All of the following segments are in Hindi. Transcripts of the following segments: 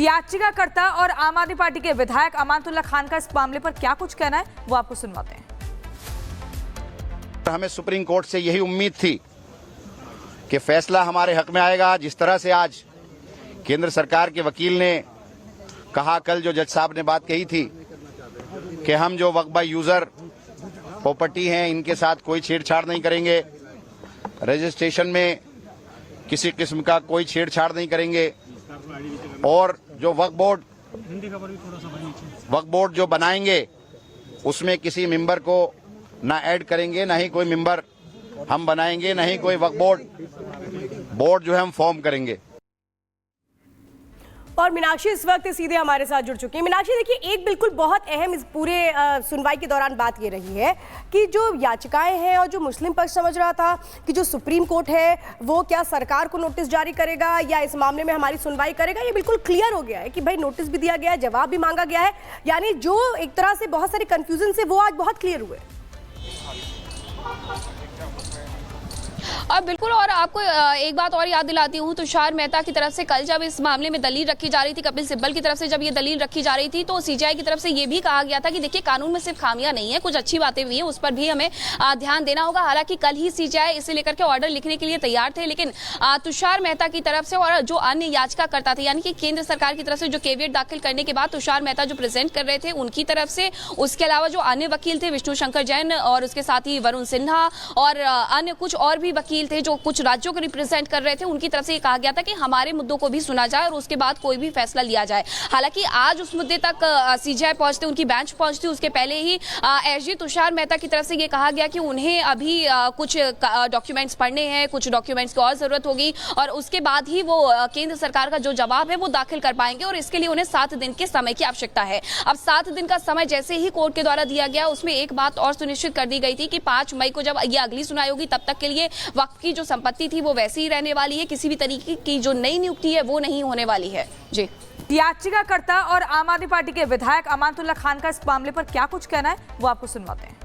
याचिकाकर्ता और आम आदमी पार्टी के विधायक अमानतुल्लाह खान का इस मामले पर क्या कुछ कहना है वो आपको सुनवाते हैं। हमें सुप्रीम कोर्ट से यही उम्मीद थी कि फैसला हमारे हक में आएगा। जिस तरह से आज केंद्र सरकार के वकील ने कहा, कल जो जज साहब ने बात कही थी कि हम जो वक्फ बाय यूजर प्रॉपर्टी हैं इनके साथ कोई छेड़छाड़ नहीं करेंगे, रजिस्ट्रेशन में किसी किस्म का कोई छेड़छाड़ नहीं करेंगे और जो वक्फ बोर्ड जो बनाएंगे उसमें किसी मेंबर को ना ऐड करेंगे, ना ही कोई मेंबर हम बनाएंगे, ना ही कोई वक्फ बोर्ड जो है हम फॉर्म करेंगे। और मीनाक्षी इस वक्त सीधे हमारे साथ जुड़ चुकी है। मीनाक्षी देखिए, एक बिल्कुल बहुत अहम इस पूरे सुनवाई के दौरान बात ये रही है कि जो याचिकाएं हैं और जो मुस्लिम पक्ष समझ रहा था कि जो सुप्रीम कोर्ट है वो क्या सरकार को नोटिस जारी करेगा या इस मामले में हमारी सुनवाई करेगा, ये बिल्कुल क्लियर हो गया है कि भाई नोटिस भी दिया गया है, जवाब भी मांगा गया है। यानी जो एक तरह से बहुत सारे कंफ्यूजन से वो आज बहुत क्लियर हुए। और बिल्कुल, और आपको एक बात और याद दिलाती हूँ, तुषार मेहता की तरफ से कल जब इस मामले में दलील रखी जा रही थी, कपिल सिब्बल की तरफ से जब ये दलील रखी जा रही थी, तो सीजीआई की तरफ से ये भी कहा गया था कि देखिए कानून में सिर्फ खामियां नहीं है, कुछ अच्छी बातें भी हैं, उस पर भी हमें ध्यान देना होगा। हालांकि कल ही सीजीआई इसे लेकर के ऑर्डर लिखने के लिए तैयार थे, लेकिन तुषार मेहता की तरफ से और जो अन्य याचिकाकर्ता थे, यानी कि केंद्र सरकार की तरफ से जो केवियट दाखिल करने के बाद तुषार मेहता जो प्रेजेंट कर रहे थे उनकी तरफ से, उसके अलावा जो अन्य वकील थे विष्णु शंकर जैन और उसके साथ ही वरुण सिन्हा और अन्य कुछ और भी वकील थे जो कुछ राज्यों को रिप्रेजेंट कर रहे थे, उनकी तरफ से ये कहा गया था कि हमारे मुद्दों को भी सुना जाए और उसके बाद कोई भी फैसला लिया जाए। हालांकि आज उस मुद्दे तक सीजीआई पहुंचते, उनकी बेंच पहुंचती, उसके पहले ही एसजी तुषार मेहता की तरफ से ये कहा गया कि उन्हें अभी कुछ डॉक्यूमेंट्स पढ़ने हैं, कुछ डॉक्यूमेंट्स की और जरूरत होगी और उसके बाद ही वो केंद्र सरकार का जो जवाब है वो दाखिल कर पाएंगे और इसके लिए उन्हें 7 दिन के समय की आवश्यकता है। अब 7 दिन का समय जैसे ही कोर्ट के द्वारा दिया गया, उसमें एक बात और सुनिश्चित कर दी गई थी कि 5 मई को जब ये अगली सुनवाई होगी तब तक के लिए वक्फ की जो संपत्ति थी वो वैसी ही रहने वाली है, किसी भी तरीके की जो नई नियुक्ति है वो नहीं होने वाली है। जी, याचिकाकर्ता और आम आदमी पार्टी के विधायक अमानतुल्लाह खान का इस मामले पर क्या कुछ कहना है वो आपको सुनवाते हैं।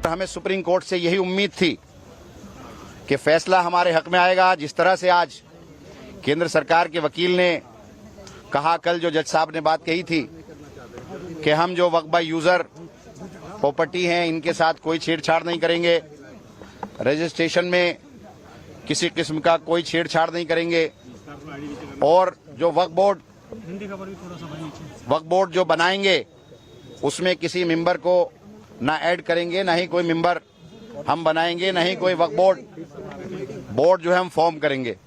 हमें सुप्रीम कोर्ट से यही उम्मीद थी कि फैसला हमारे हक में आएगा। जिस तरह से आज केंद्र सरकार के वकील ने कहा, कल जो जज साहब ने बात कही थी कि हम जो वक्फ बाय यूजर प्रॉपर्टी हैं इनके साथ कोई छेड़छाड़ नहीं करेंगे, रजिस्ट्रेशन में किसी किस्म का कोई छेड़छाड़ नहीं करेंगे और जो वक्फ बोर्ड जो बनाएंगे उसमें किसी मेंबर को ना ऐड करेंगे, ना ही कोई मेंबर हम बनाएंगे, ना ही कोई वक्फ बोर्ड जो है हम फॉर्म करेंगे।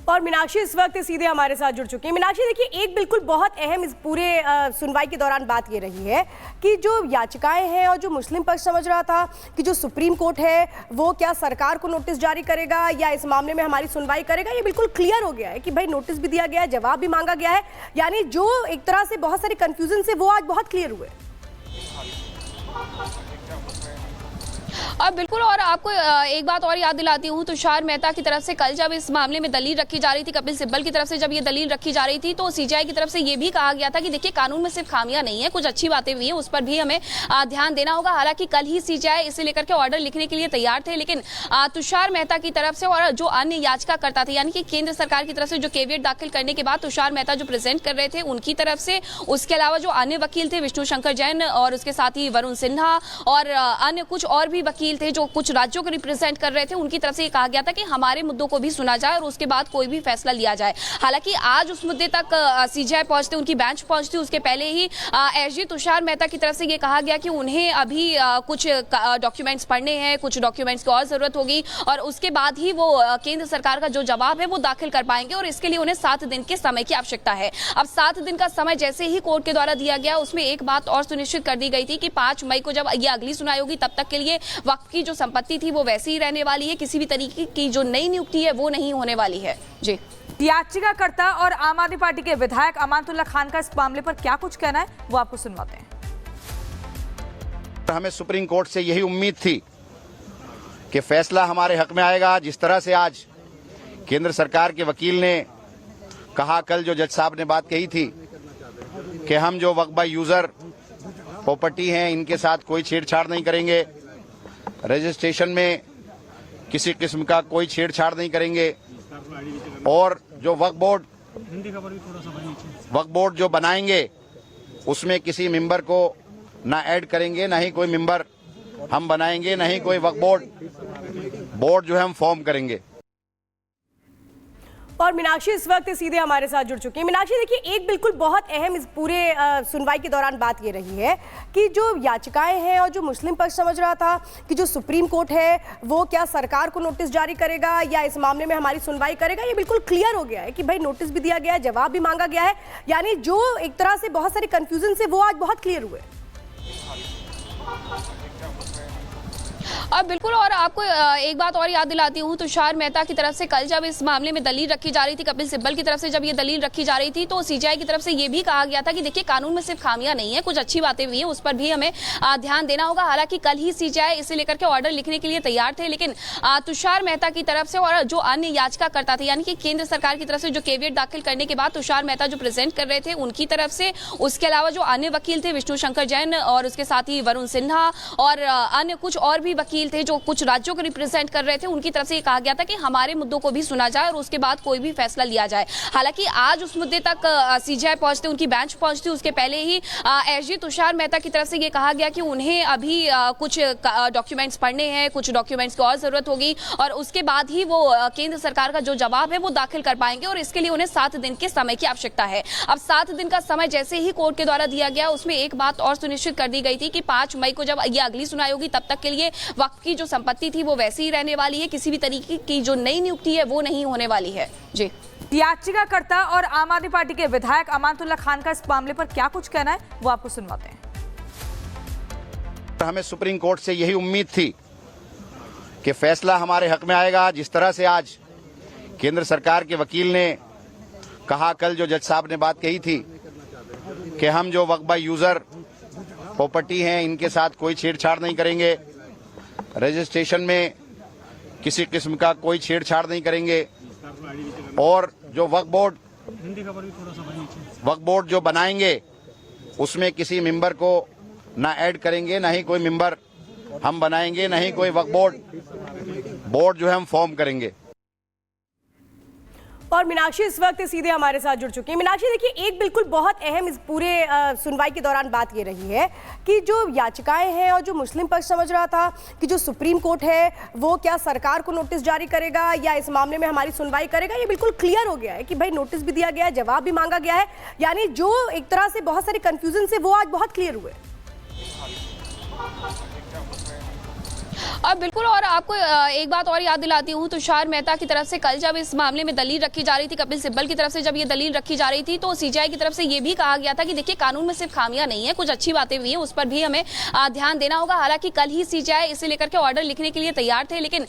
और मीनाक्षी इस वक्त सीधे हमारे साथ जुड़ चुकी है। मीनाक्षी देखिए, एक बिल्कुल बहुत अहम इस पूरे सुनवाई के दौरान बात ये रही है कि जो याचिकाएं हैं और जो मुस्लिम पक्ष समझ रहा था कि जो सुप्रीम कोर्ट है वो क्या सरकार को नोटिस जारी करेगा या इस मामले में हमारी सुनवाई करेगा, ये बिल्कुल क्लियर हो गया है कि भाई नोटिस भी दिया गया है, जवाब भी मांगा गया है। यानी जो एक तरह से बहुत सारे कंफ्यूजन से वो आज बहुत क्लियर हुए। और बिल्कुल, और आपको एक बात और याद दिलाती हूँ, तुषार मेहता की तरफ से कल जब इस मामले में दलील रखी जा रही थी, कपिल सिब्बल की तरफ से जब ये दलील रखी जा रही थी, तो सीजीआई की तरफ से ये भी कहा गया था कि देखिए कानून में सिर्फ खामियां नहीं है, कुछ अच्छी बातें भी हैं, उस पर भी हमें ध्यान देना होगा। हालांकि कल ही सीजीआई इसे लेकर के ऑर्डर लिखने के लिए तैयार थे, लेकिन तुषार मेहता की तरफ से और जो अन्य याचिकाकर्ता थे, यानी कि केंद्र सरकार की तरफ से जो केवियट दाखिल करने के बाद तुषार मेहता जो प्रेजेंट कर रहे थे उनकी तरफ से, उसके अलावा जो अन्य वकील थे विष्णु शंकर जैन और उसके साथ ही वरुण सिन्हा और अन्य कुछ और भी वकील थे जो कुछ राज्यों को रिप्रेजेंट कर रहे थे, उनकी तरफ से ये कहा गया था कि हमारे मुद्दों को भी सुना जाए और उसके बाद कोई भी फैसला लिया जाए। हालांकि आज उस मुद्दे तक सीजीआई पहुंचते, उनकी बेंच पहुंचती, उसके पहले ही एसजी तुषार मेहता की तरफ से ये कहा गया कि उन्हें अभी कुछ डॉक्यूमेंट्स पढ़ने हैं, कुछ डॉक्यूमेंट्स की और जरूरत होगी और उसके बाद ही वो केंद्र सरकार का जो जवाब है वो दाखिल कर पाएंगे और इसके लिए उन्हें 7 दिन के समय की आवश्यकता है। अब 7 दिन का समय जैसे ही कोर्ट के द्वारा दिया गया, उसमें एक बात और सुनिश्चित कर दी गई थी कि 5 मई को जब ये अगली सुनवाई होगी तब तक के लिए वक्फ की जो संपत्ति थी वो वैसी ही रहने वाली है, किसी भी तरीके की जो नई नियुक्ति है वो नहीं होने वाली है। जी, याचिकाकर्ता और आम आदमी पार्टी के विधायक अमानतुल्लाह खान का इस मामले पर क्या कुछ कहना है वो आपको सुनवाते हैं। हमें सुप्रीम कोर्ट से यही उम्मीद थी कि फैसला हमारे हक में आएगा। जिस तरह से आज केंद्र सरकार के वकील ने कहा, कल जो जज साहब ने बात कही थी कि हम जो वक्फ बाय यूजर प्रॉपर्टी हैं इनके साथ कोई छेड़छाड़ नहीं करेंगे, रजिस्ट्रेशन में किसी किस्म का कोई छेड़छाड़ नहीं करेंगे और जो वक्फ बोर्ड जो बनाएंगे उसमें किसी मेंबर को ना ऐड करेंगे, ना ही कोई मेंबर हम बनाएंगे, ना ही कोई वक्फ बोर्ड जो है हम फॉर्म करेंगे। और मीनाक्षी इस वक्त सीधे हमारे साथ जुड़ चुकी है। मीनाक्षी देखिए, एक बिल्कुल बहुत अहम इस पूरे सुनवाई के दौरान बात ये रही है कि जो याचिकाएं हैं और जो मुस्लिम पक्ष समझ रहा था कि जो सुप्रीम कोर्ट है वो क्या सरकार को नोटिस जारी करेगा या इस मामले में हमारी सुनवाई करेगा, ये बिल्कुल क्लियर हो गया है कि भाई नोटिस भी दिया गया है, जवाब भी मांगा गया है। यानी जो एक तरह से बहुत सारे कंफ्यूजन से वो आज बहुत क्लियर हुए। और बिल्कुल, और आपको एक बात और याद दिलाती हूँ, तुषार मेहता की तरफ से कल जब इस मामले में दलील रखी जा रही थी, कपिल सिब्बल की तरफ से जब ये दलील रखी जा रही थी, तो सीजेआई की तरफ से ये भी कहा गया था कि देखिए कानून में सिर्फ खामियां नहीं है, कुछ अच्छी बातें भी हैं, उस पर भी हमें ध्यान देना होगा। हालांकि कल ही सीजेआई इसे लेकर के ऑर्डर लिखने के लिए तैयार थे, लेकिन तुषार मेहता की तरफ से और जो अन्य याचिकाकर्ता थे, यानी कि केंद्र सरकार की तरफ से जो केवियट दाखिल करने के बाद तुषार मेहता जो प्रेजेंट कर रहे थे उनकी तरफ से, उसके अलावा जो अन्य वकील थे विष्णु शंकर जैन और उसके साथ ही वरुण सिन्हा और अन्य कुछ और भी वकील थे जो कुछ राज्यों को रिप्रेजेंट कर रहे थे, उनकी तरफ से ये कहा गया था कि हमारे मुद्दों को भी सुना जाए और उसके बाद कोई भी फैसला लिया जाए। हालांकि आज उस मुद्दे तक सीजेआई पहुंचते, उनकी बेंच पहुंचती, उसके पहले ही एसजी तुषार मेहता की तरफ से ये कहा गया कि उन्हें अभी कुछ डॉक्यूमेंट्स पढ़ने हैं, कुछ डॉक्यूमेंट्स की और जरूरत होगी और उसके बाद ही वो केंद्र सरकार का जो जवाब है वो दाखिल कर पाएंगे और इसके लिए उन्हें 7 दिन के समय की आवश्यकता है। अब 7 दिन का समय जैसे ही कोर्ट के द्वारा दिया गया, उसमें एक बात और सुनिश्चित कर दी गई थी कि 5 मई को जब ये अगली सुनवाई होगी तब तक के लिए वक्फ की जो संपत्ति थी वो वैसी ही रहने वाली है, किसी भी तरीके की जो नई नियुक्ति है वो नहीं होने वाली है। जी, याचिकाकर्ता और आम आदमी पार्टी के विधायक अमानतुल्लाह खान का इस मामले पर क्या कुछ कहना है वो आपको सुनवाते हैं। हमें सुप्रीम कोर्ट से यही उम्मीद थी कि फैसला हमारे हक में आएगा। जिस तरह से आज केंद्र सरकार के वकील ने कहा, कल जो जज साहब ने बात कही थी कि हम जो वक्फ यूजर प्रॉपर्टी हैं इनके साथ कोई छेड़छाड़ नहीं करेंगे, रजिस्ट्रेशन में किसी किस्म का कोई छेड़छाड़ नहीं करेंगे और जो वक्फ बोर्ड जो बनाएंगे उसमें किसी मेंबर को ना ऐड करेंगे, ना ही कोई मेंबर हम बनाएंगे, ना ही कोई वक्फ बोर्ड जो है हम फॉर्म करेंगे। और मीनाक्षी इस वक्त सीधे हमारे साथ जुड़ चुकी है। मीनाक्षी देखिए, एक बिल्कुल बहुत अहम इस पूरे सुनवाई के दौरान बात ये रही है कि जो याचिकाएं हैं और जो मुस्लिम पक्ष समझ रहा था कि जो सुप्रीम कोर्ट है वो क्या सरकार को नोटिस जारी करेगा या इस मामले में हमारी सुनवाई करेगा, ये बिल्कुल क्लियर हो गया है कि भाई नोटिस भी दिया गया है, जवाब भी मांगा गया है। यानी जो एक तरह से बहुत सारे कंफ्यूजन से वो आज बहुत क्लियर हुए। और बिल्कुल, और आपको एक बात और याद दिलाती हूँ, तुषार मेहता की तरफ से कल जब इस मामले में दलील रखी जा रही थी, कपिल सिब्बल की तरफ से जब ये दलील रखी जा रही थी, तो सीजेआई की तरफ से ये भी कहा गया था कि देखिए कानून में सिर्फ खामियां नहीं है, कुछ अच्छी बातें भी हैं, उस पर भी हमें ध्यान देना होगा। हालांकि कल ही सीजेआई इसे लेकर के ऑर्डर लिखने के लिए तैयार थे, लेकिन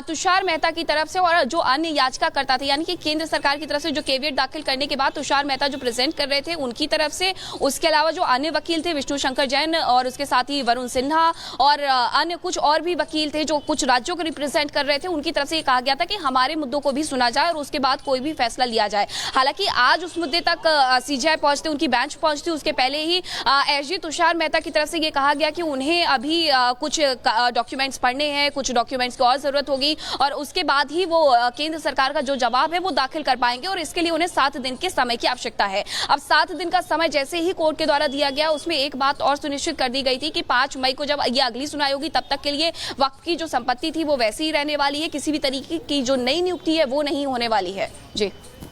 तुषार मेहता की तरफ से और जो अन्य याचिकाकर्ता थे, यानी कि केंद्र सरकार की तरफ से जो केवियट दाखिल करने के बाद तुषार मेहता जो प्रेजेंट कर रहे थे उनकी तरफ से, उसके अलावा जो अन्य वकील थे विष्णु शंकर जैन और उसके साथ ही वरुण सिन्हा और अन्य कुछ और भी वकील थे जो कुछ राज्यों को रिप्रेजेंट कर रहे थे, उनकी तरफ से ये कहा गया था कि हमारे मुद्दों को भी सुना जाए और उसके बाद कोई भी फैसला लिया जाए। हालांकि आज उस मुद्दे तक सीजेआई पहुंचते, उनकी बेंच पहुंचती, उसके पहले ही एसजी तुषार मेहता की तरफ से ये कहा गया कि उन्हें अभी कुछ डॉक्यूमेंट्स पढ़ने हैं, कुछ डॉक्यूमेंट्स की और जरूरत होगी और उसके बाद ही वो केंद्र सरकार का जो जवाब है वो दाखिल कर पाएंगे और इसके लिए उन्हें 7 दिन के समय की आवश्यकता है। अब 7 दिन का समय जैसे ही कोर्ट के द्वारा दिया गया, उसमें एक बात और सुनिश्चित कर दी गई थी कि 5 मई को जब ये अगली सुनवाई होगी तब तक के लिए वक्फ की जो संपत्ति थी वो वैसी ही रहने वाली है, किसी भी तरीके की जो नई नियुक्ति है वो नहीं होने वाली है। जी।